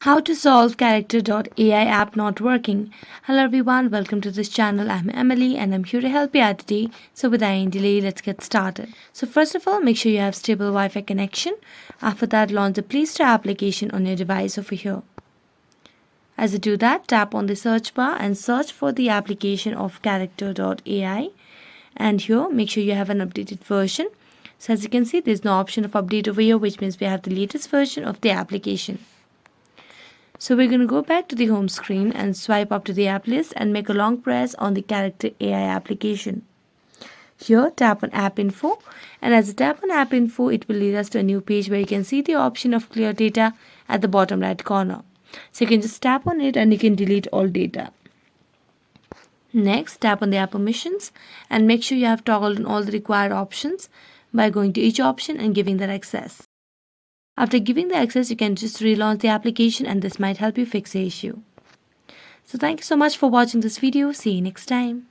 How to solve character.ai app not working. Hello everyone, welcome to this channel. I'm Emily and I'm here to help you out today. So without any delay, let's get started. So first of all, make sure you have stable Wi-Fi connection. After that, launch the Play Store application on your device over here. As you do that, tap on the search bar and search for the application of character.ai. And here, make sure you have an updated version. So as you can see, there's no option of update over here, which means we have the latest version of the application. So we're going to go back to the home screen and swipe up to the app list and make a long press on the Character AI application. Here, tap on App Info, and as you tap on App Info, it will lead us to a new page where you can see the option of Clear Data at the bottom right corner. So you can just tap on it and you can delete all data. Next, tap on the app permissions and make sure you have toggled on all the required options by going to each option and giving that access. After giving the access, you can just relaunch the application and this might help you fix the issue. So thank you so much for watching this video. See you next time.